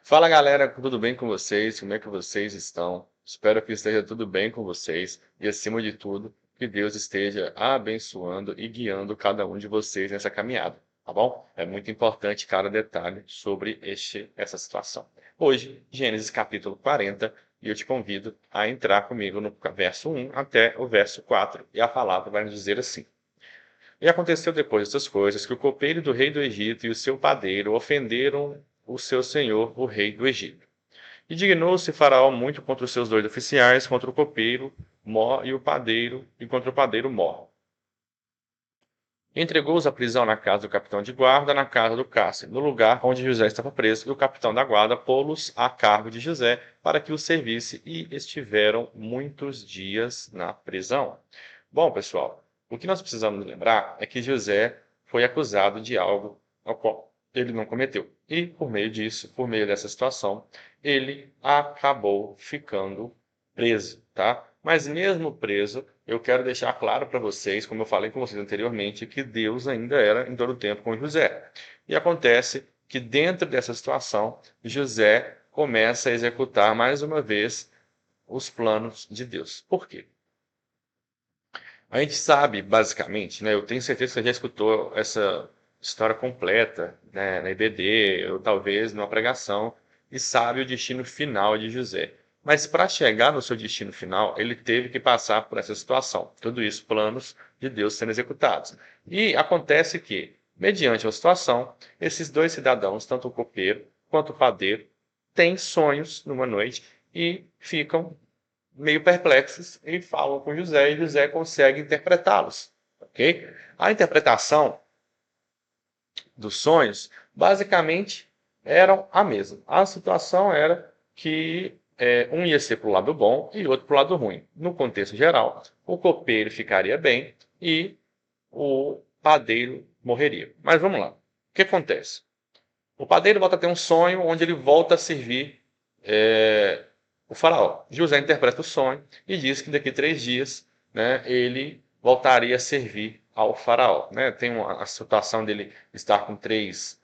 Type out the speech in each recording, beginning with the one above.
Fala galera, tudo bem com vocês? Como é que vocês estão? Espero que esteja tudo bem com vocês e, acima de tudo, que Deus esteja abençoando e guiando cada um de vocês nessa caminhada, tá bom? É muito importante cada detalhe sobre essa situação. Hoje, Gênesis capítulo 40, e eu te convido a entrar comigo no verso 1 até o verso 4, e a palavra vai nos dizer assim. E aconteceu depois dessas coisas que o copeiro do rei do Egito e o seu padeiro ofenderam o seu senhor, o rei do Egito. E dignou-se Faraó muito contra os seus dois oficiais, contra o copeiro Mó e o padeiro, e contra o padeiro Mó. Entregou-os à prisão na casa do capitão de guarda, na casa do cárcere, no lugar onde José estava preso, e o capitão da guarda pô-los a cargo de José, para que o servisse, e estiveram muitos dias na prisão. Bom, pessoal, o que nós precisamos lembrar é que José foi acusado de algo ao qual ele não cometeu. E, por meio disso, por meio dessa situação, ele acabou ficando preso, tá? Mas mesmo preso, eu quero deixar claro para vocês, como eu falei com vocês anteriormente, que Deus ainda era em todo o tempo com José. E acontece que dentro dessa situação, José começa a executar mais uma vez os planos de Deus. Por quê? A gente sabe, basicamente, né? Eu tenho certeza que você já escutou essa história completa, né, na IBD, ou talvez numa pregação, e sabe o destino final de José. Mas para chegar no seu destino final, ele teve que passar por essa situação. Tudo isso, planos de Deus sendo executados. E acontece que, mediante a situação, esses dois cidadãos, tanto o copeiro quanto o padeiro, têm sonhos numa noite e ficam meio perplexos e falam com José, e José consegue interpretá-los, ok? A interpretação dos sonhos, basicamente, eram a mesma. A situação era que um ia ser para o lado bom e outro para o lado ruim. No contexto geral, o copeiro ficaria bem e o padeiro morreria. Mas vamos lá. O que acontece? O padeiro volta a ter um sonho onde ele volta a servir o faraó. José interpreta o sonho e diz que daqui a 3 dias, né, ele voltaria a servir ao faraó. Né? Tem a situação dele estar com três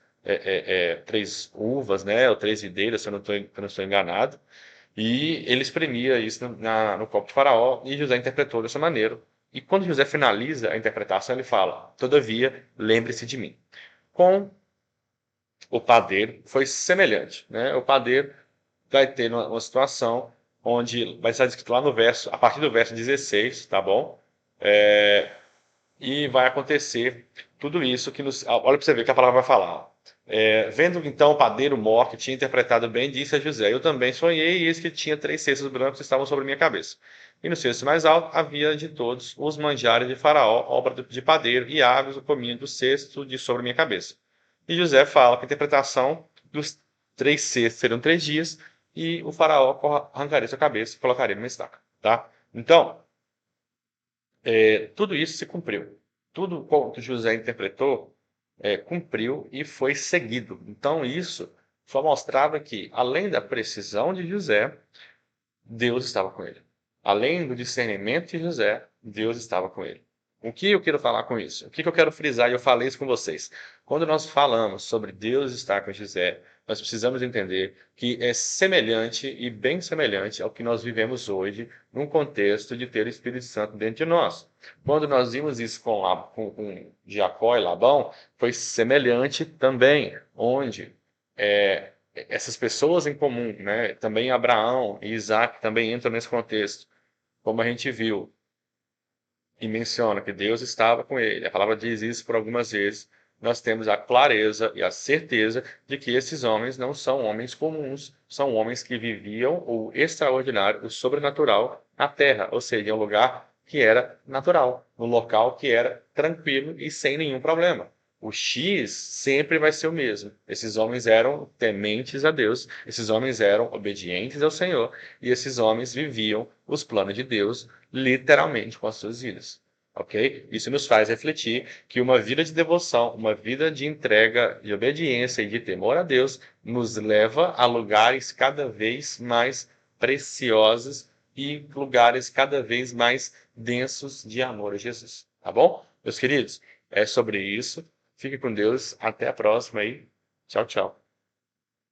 uvas, né, ou 3 videiras, se eu não estou enganado, e ele espremia isso no copo de faraó, e José interpretou dessa maneira. E quando José finaliza a interpretação, ele fala: todavia, lembre-se de mim. Com o padeiro foi semelhante, né? O padeiro vai ter uma situação onde vai estar escrito lá no verso, a partir do verso 16, tá bom? E vai acontecer tudo isso que nos. Olha para você ver que a palavra vai falar. Vendo então o padeiro mor, que tinha interpretado bem, disse a José: eu também sonhei, e eis que tinha 3 cestos brancos que estavam sobre minha cabeça. E no cesto mais alto havia de todos os manjares de Faraó, obra de padeiro, e aves o comiam do cesto de sobre minha cabeça. E José fala que a interpretação dos 3 cestos seriam 3 dias, e o Faraó arrancaria sua cabeça e colocaria numa estaca. Tá? Então, tudo isso se cumpriu. Tudo quanto José interpretou cumpriu e foi seguido. Então, isso só mostrava que, além da precisão de José, Deus estava com ele. Além do discernimento de José, Deus estava com ele. O que eu quero falar com isso? O que eu quero frisar, e eu falei isso com vocês. Quando nós falamos sobre Deus estar com José, nós precisamos entender que é semelhante e bem semelhante ao que nós vivemos hoje, num contexto de ter o Espírito Santo dentro de nós. Quando nós vimos isso com Jacó e Labão, foi semelhante também, onde essas pessoas em comum, né, também Abraão e Isaac também entram nesse contexto, como a gente viu e menciona que Deus estava com ele. A palavra diz isso por algumas vezes. Nós temos a clareza e a certeza de que esses homens não são homens comuns, são homens que viviam o extraordinário, o sobrenatural na terra, ou seja, em um lugar que era natural, num local que era tranquilo e sem nenhum problema. O X sempre vai ser o mesmo. Esses homens eram tementes a Deus, esses homens eram obedientes ao Senhor, e esses homens viviam os planos de Deus literalmente com as suas vidas. Ok? Isso nos faz refletir que uma vida de devoção, uma vida de entrega, de obediência e de temor a Deus nos leva a lugares cada vez mais preciosos e lugares cada vez mais densos de amor a Jesus. Tá bom? Meus queridos, é sobre isso. Fique com Deus. Até a próxima aí. Tchau, tchau.